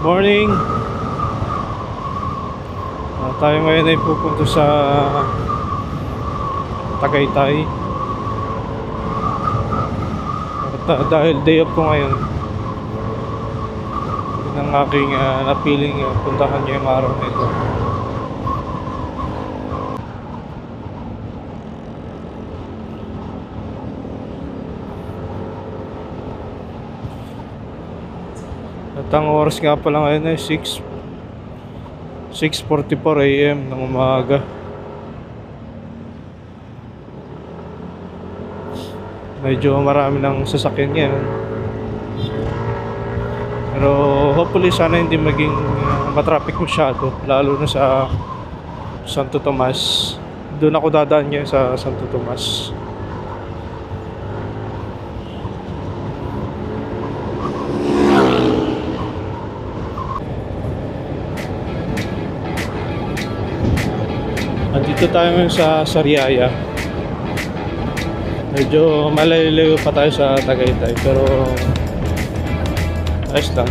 Morning! Tayo ngayon ay pupunta sa Tagaytay. At dahil day off ko ngayon, yun ang aking napiling puntahan niyo yung araw na ito. At ang oras nga pala ngayon ay 6:44 AM ng umaga. Medyo marami ng sasakyan ngayon. Pero hopefully sana hindi maging matraffic masyado, lalo na sa Santo Tomas. Doon ako dadaan ngayon sa Santo Tomas. Dito tayo ngayon sa Sariaya. Medyo malayo pa tayo sa Tagaytay, pero ayos lang.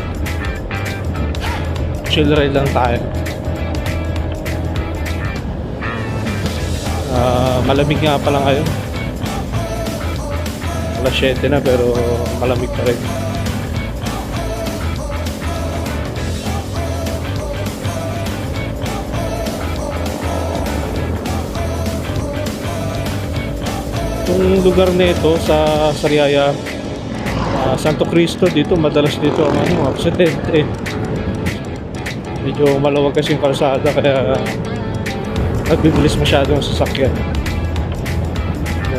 Chill ride lang tayo. Malamig nga pala ngayon. Alas 7 na pero malamig pa rin. Itong lugar na ito sa Sariaya, Santo Cristo, dito madalas dito ang aksidente. Medyo maluwag kasi yung kalsada kaya nagbibilis masyado ang sasakyan.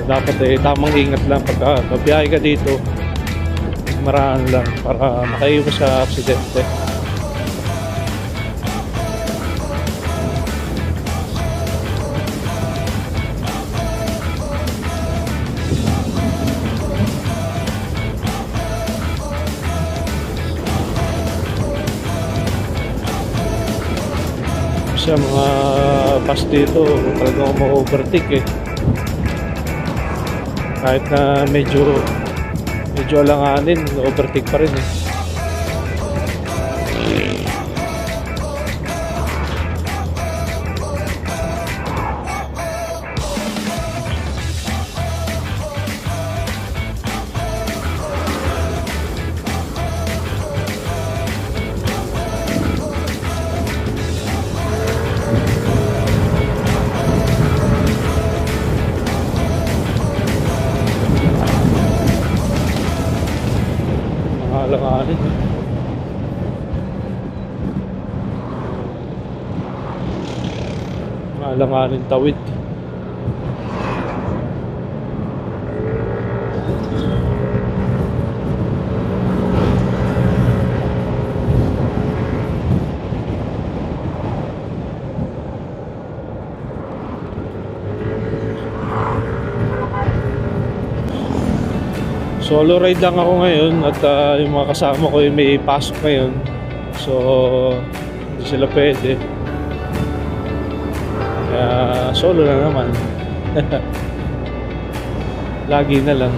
Dapat tamang ingat lang pagka babiyahe ka dito, maraan lang para makaiwas sa aksidente. Sa mga bus dito talagang ma-overtake kahit na medyo alanganin, overtake pa rin alanganin. Alanganin tawid. Solo ride lang ako ngayon at yung mga kasama ko yung may pasok ngayon. So hindi sila pwede. Kaya solo na naman. Lagi na lang.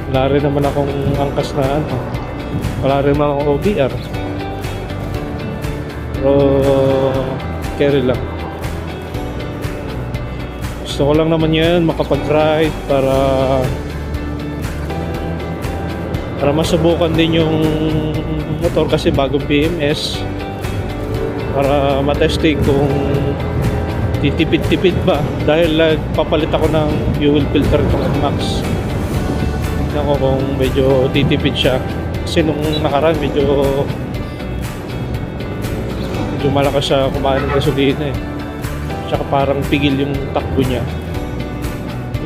Wala rin naman akong angkas na wala rin naman akong OBR. Pero carry lang. Gusto ko lang naman yan makapag-ride para masubukan din yung motor kasi bagong PMS, para matesting kung titipid-tipid ba dahil papalit ako ng fuel filter ng NMAX. Tignan ko kung medyo titipid siya kasi nung nakaraan medyo malakas siya kumain ng gasolina tsaka parang pigil yung takbo niya.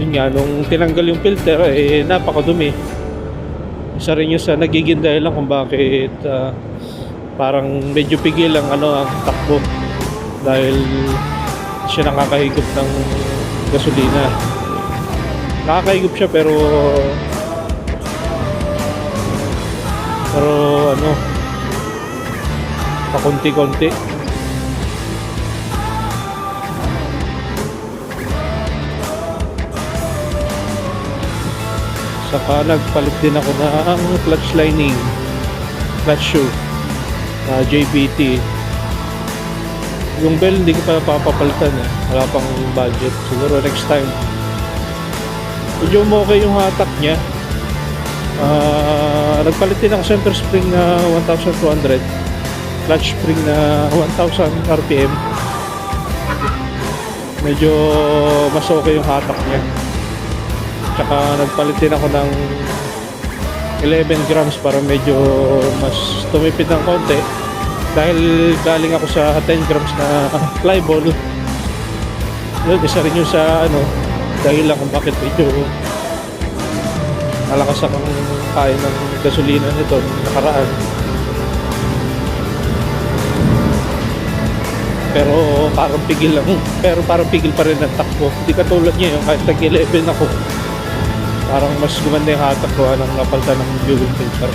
Yun nga, nung tinanggal yung filter napakadumi. Isa rin yung sa nagiging dahilan kung bakit parang medyo pigil ang takbo dahil siya nakakahigop ng gasolina. Nakakahigop siya pero pakunti-kunti. Saka nagpalit din ako ng clutch lining, clutch shoe, JBT. Yung bell hindi ko pa papapalitan eh. Wala pang budget. Siguro next time. Medyo okay yung hatak niya. Nagpalit din ako center spring na 1,200, clutch spring na 1,000 RPM. Medyo mas okay yung hatak niya. Tsaka nagpalit din ako ng 11 grams para medyo mas tumipid ng konti. Dahil galing ako sa 10 grams na flyball. Yun, isa rin yung sa dahil lang kung bakit medyo malakas akong kain ng gasolina nito nakaraan. Pero parang pigil lang. Pero parang pigil pa rin ang takbo. Hindi katulad niya yung kahit nag-11 ako. Parang mas gumanda yung hatak ko nang napalta ng fuel filter.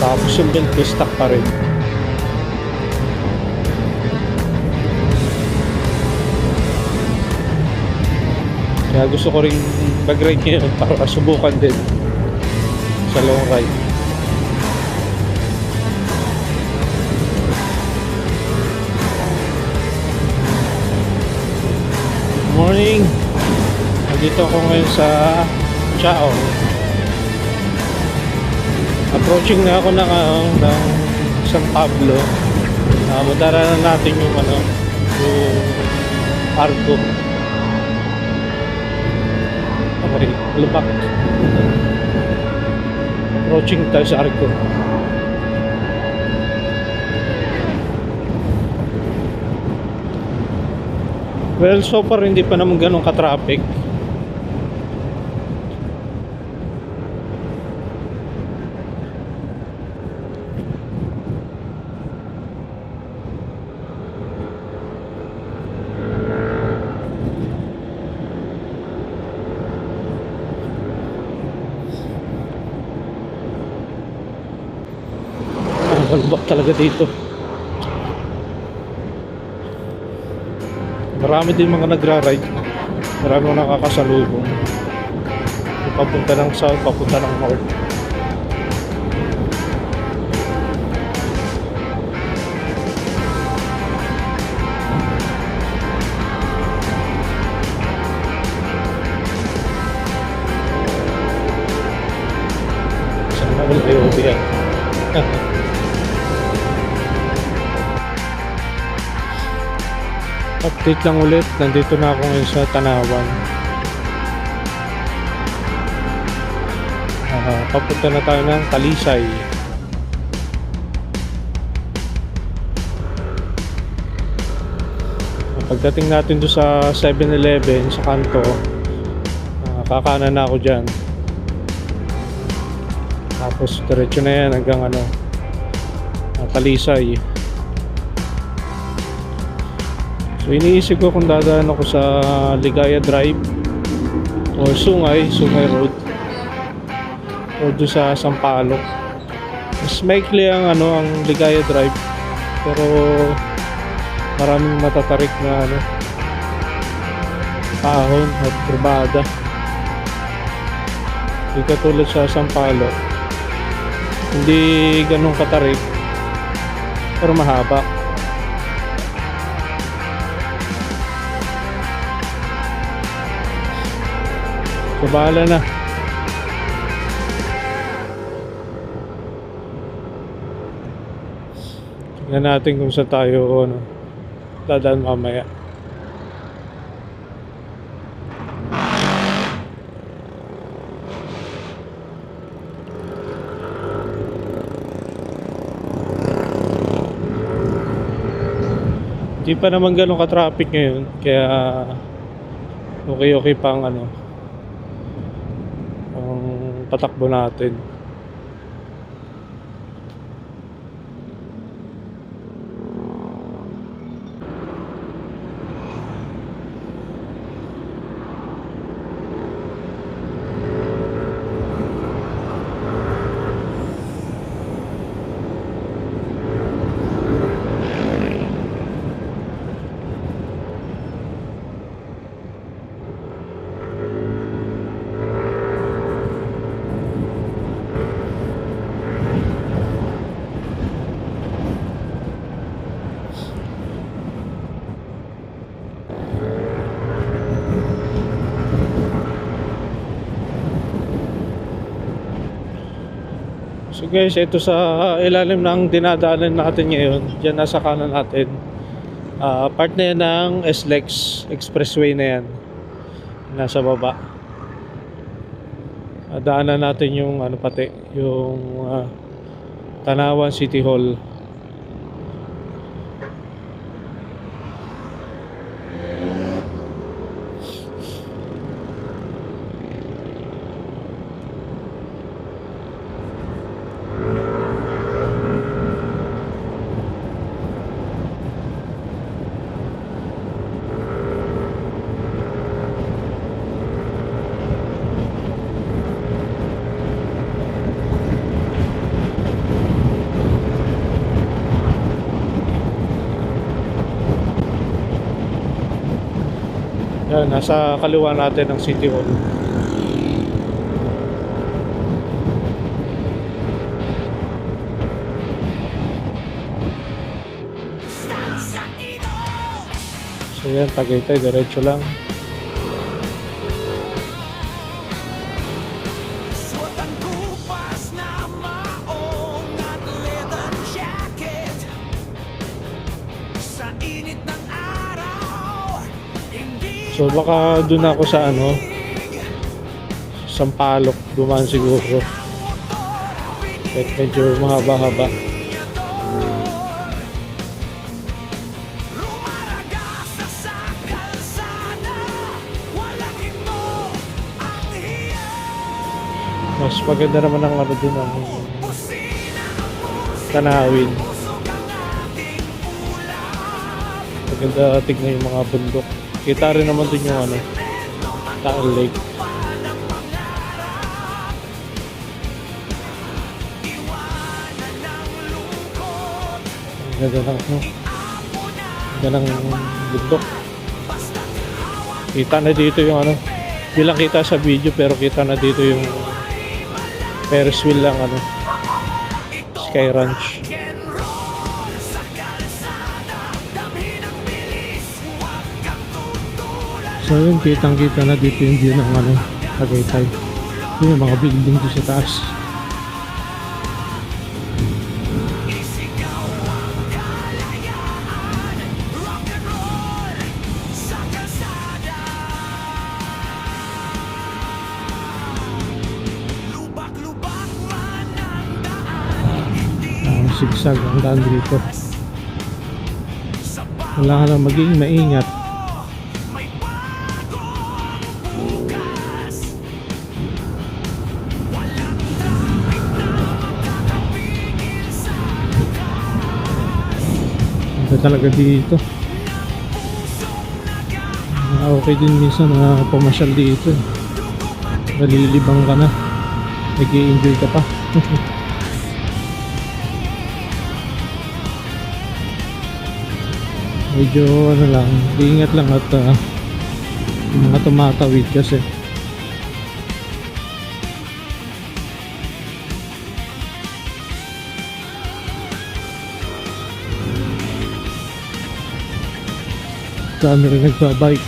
Tapos yung belt ko stock pa rin. Kaya gusto ko rin mag-ride ngayon para subukan din sa long ride. Morning! Nandito ako ngayon sa Chao. Approaching na ako ng San Pablo. Madaranan natin yung yung Arco. Okay, Lubak. Approaching tayo sa Arco. Well, so far hindi pa naman ganun ka-traffic. Malubak talaga dito. Marami din mga nagra-ride. Marami mga nakakasalubong. Papunta ng south, papunta ng north. Sana wala kayo yan. Update lang ulit, nandito na ako ngayon sa Tanawan. Papunta na tayo ng Talisay. Pagdating natin doon sa 7-Eleven sa kanto, kakanan na ako dyan. Tapos diretso na yan hanggang Talisay. So iniisip ko kung dadaan ako sa Ligaya Drive o Sungay Road o doon sa Sampaloc. Mas maikli ang ang Ligaya Drive, pero maraming matatarik na ahon at kurbada. Hindi katulad sa Sampaloc, hindi ganun katarik pero mahaba. So bahala na. Tingnan natin kung saan tayo dadaan mamaya. Hindi pa naman ganun ka-traffic ngayon, kaya okay pang ang patakbo natin. So guys, ito sa ilalim ng dinadaanan natin ngayon, dyan nasa kanan natin, part na yan ng SLEX Expressway na yan, nasa baba. Daanan natin yung ano pati, yung Tanawan City Hall. Yan, nasa kaliwa natin ang City Hall. So yan, Tagaytay, diretso lang. So baka doon ako sa ano, Sampaloc dumaan siguro. Kahit medyo mahaba-haba. Mas maganda naman ang ano doon, ang tanawin. Maganda tignan yung mga bundok. Kita rin naman din yung ano, Taal Lake. Ang ganda ng ano, ganda ng bundok. Kita na dito yung ano, bilang kita sa video pero kita na dito yung Ferris wheel lang ano, Sky Ranch. So yun, kitang-kita na dito yung view ng ano, Tagaytay. Yun yung mga building dito sa taas. Sigsag ang daan dito. Wala ka lang maging maingat. Talaga dito. Okay din minsan na pumasyal dito. Nalilibang ka na. Nag-i-enjoy ka pa. Medyo ano lang, iingat lang at yung mga tumatawid kasi. Dami rin nagbabike.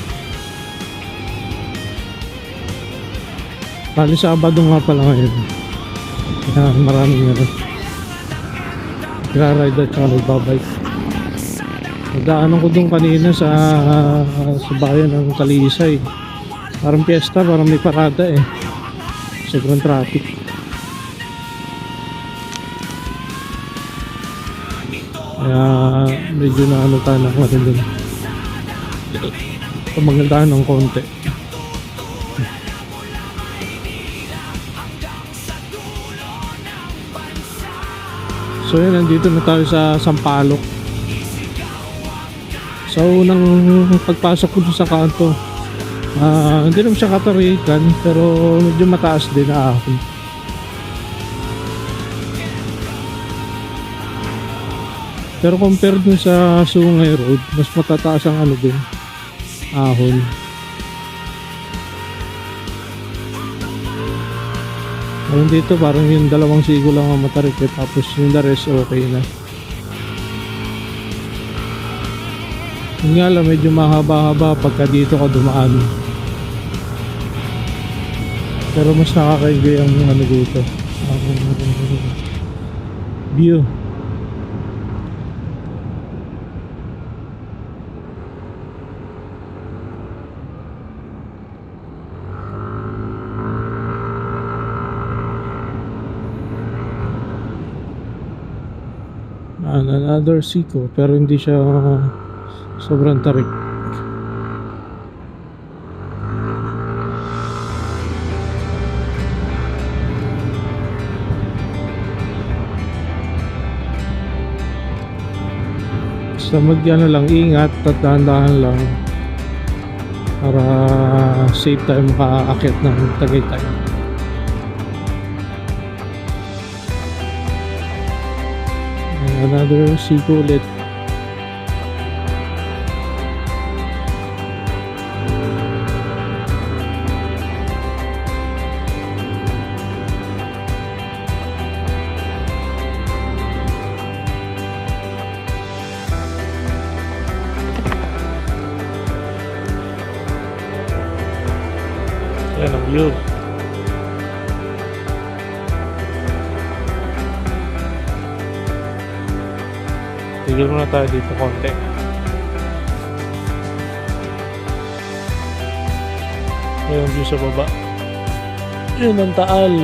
Bali Sabado nga pala ngayon. Kaya maraming ano, nagra-ride at saka nagbabike. Nagdaanan ko doon kanina sa bayan ng Talisay. Parang piyesta, parang may parada eh. Sobrang traffic. Kaya medyo na ano tayo na natin doon. Magandaan ng konti. So yun, nandito na tayo sa Sampaloc. So unang pagpasok ko sa kanto, hindi naman siya katarikan pero medyo mataas din na ahon. Pero compared dun sa Sungay Road, mas matataas ang ano din, ahon. Ayun dito parang yung dalawang sigo lang ang matarik tapos yung the rest okay na. Yun nga lang, medyo mahaba-haba pagka dito ka dumaan. Pero mas nakaka-enjoy ang ano dito, view. Another Seiko, pero hindi siya sobrang tarik. Basta lang, ingat at dahan-dahan lang para safe tayo makaakit ng Tagaytay. Another Seiko ulit. Yan ang view. Tigil muna tayo dito konti. Yan ang view sa baba. Yun ang Taal.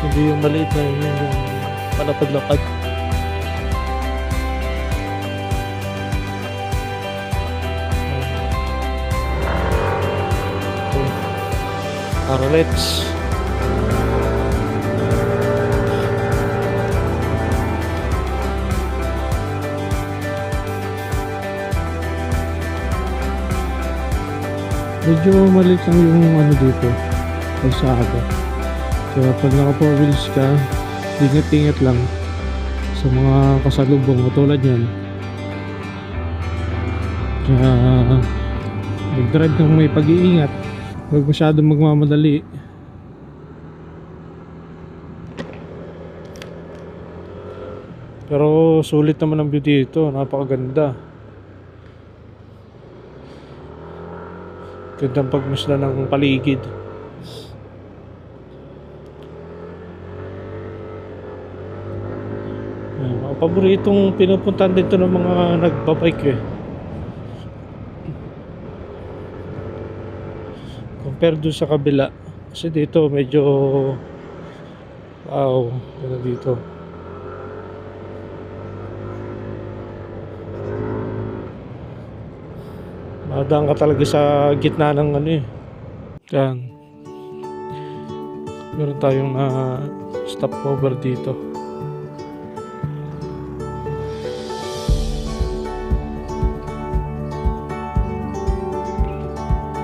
Hindi yung maliit na yun, yung palapad-lapad. Aralets. Medyo maliit lang yung ano dito, kalsada. Kaya pag naka 4 wheels ka, ingat-ingat lang sa mga kasalubong katulad yan. Kaya mag-drive kang may pag-iingat. Huwag masyadong magmamadali. Pero sulit naman ang view dito. Napakaganda. Gandang pagmasdan ng paligid. Mga paboritong pinupuntahan dito ng mga nagbabike eh. Compare doon sa kabila. Kasi dito medyo wow, ano dito. Madaan ka talaga sa gitna ng ano eh. Yan. Meron tayong stopover dito.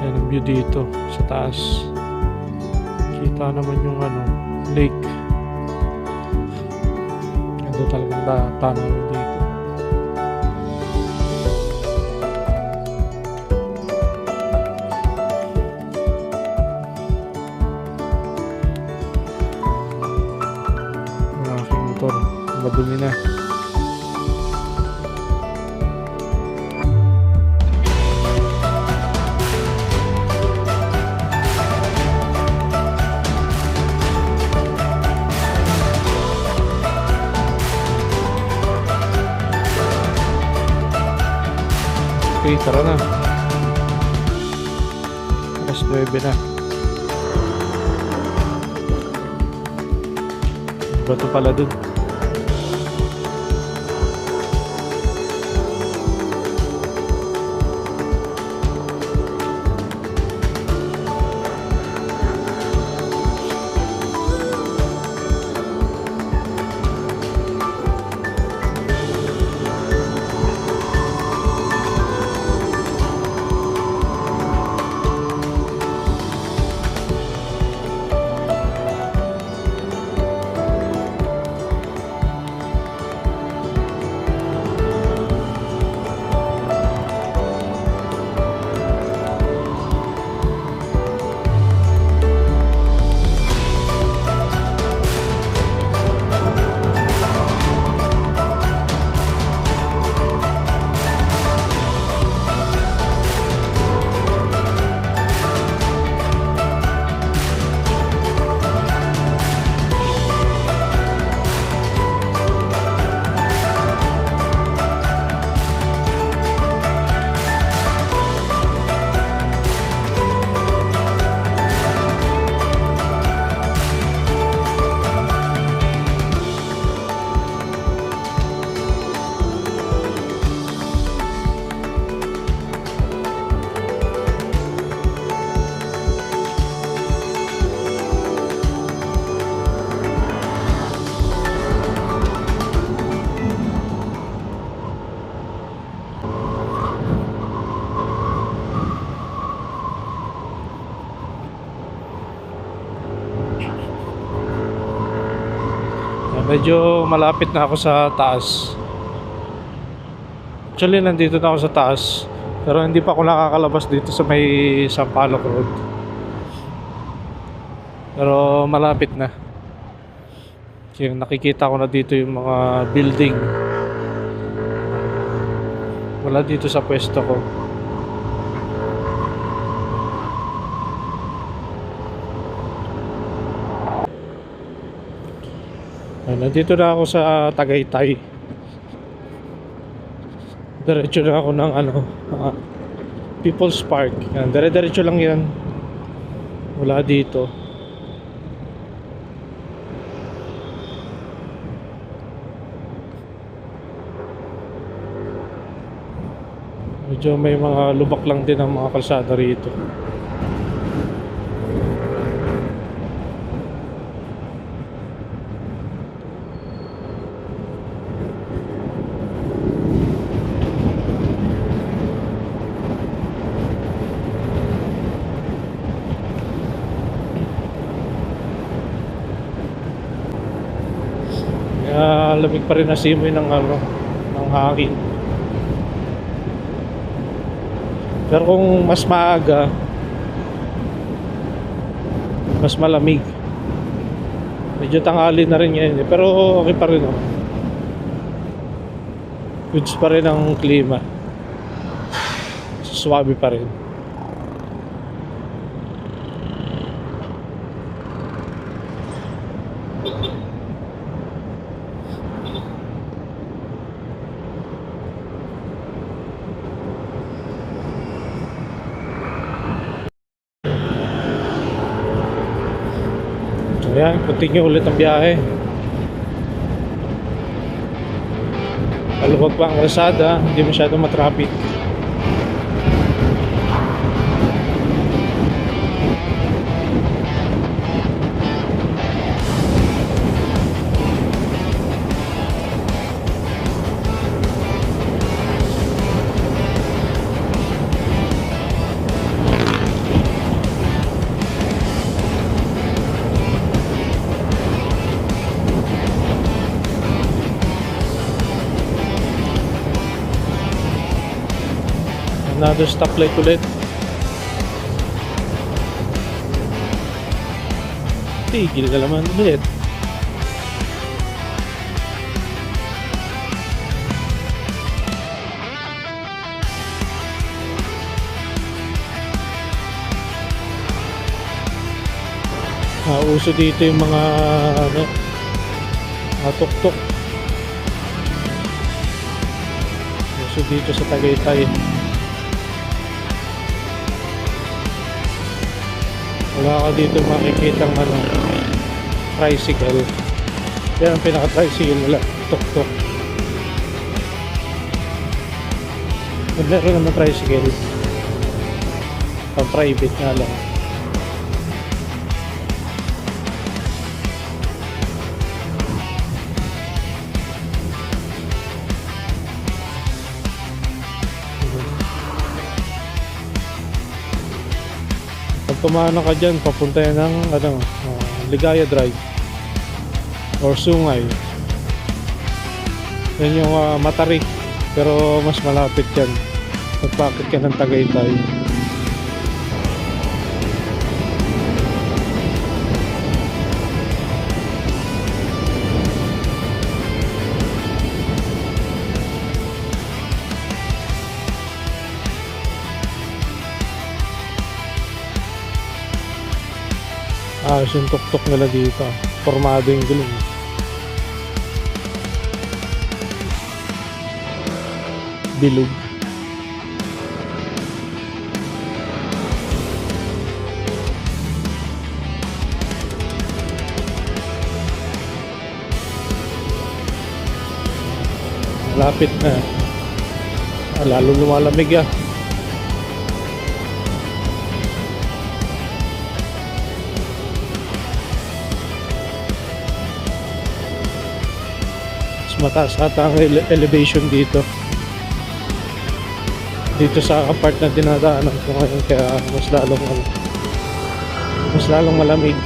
Yan ang view dito sa taas. Kita naman yung ano, lake. Ito talagang tanawin dito. Madumi na. Okay, tara na. Alas 9 na. Bato pala dun. Medyo malapit na ako sa taas. Actually, nandito na ako sa taas. Pero hindi pa ako nakakalabas dito sa may Sampaloc Road. Pero malapit na. Kasi nakikita ko na dito yung mga building. Wala dito sa pwesto ko. Nandito na ako sa Tagaytay. Diretso na ako ng People's Park. Yan, dire-diretso lang yan. Wala dito. Medyo may mga lubak lang din ang mga kalsada rito. Lamig pa rin na simoy ng ng hangin. Pero kung mas maaga, mas malamig. Medyo tanghali na rin ngayon pero okay pa rin naman. Goods pa rin ang klima. Suwabe pa rin. Ayan, continue ulit ang biyahe. Maluwag pa ang kalsada, hindi masyadong matraffic. Another stoplight ulit. Tigil na naman ulit. Uso dito yung mga tuk-tuk. Uso dito sa Tagaytay. Wala ka dito makikitang tricycle. Yan ang pinaka-tricycle nila, tuk-tuk. Meron naman tricycle, pang private nga lang. Pag tumana ka dyan, papunta yan ng Ligaya Drive or Sungay. Yan yung Matarik, pero mas malapit yan pagpakit ka ng Tagaytay. Yung tuk-tuk nila dito, formado yung gulong. Bilog. Lapit na. Lalo lumalamig ah. Mataas ata ang elevation dito sa part na dinadaanan ko ngayon, kaya mas lalong malamig.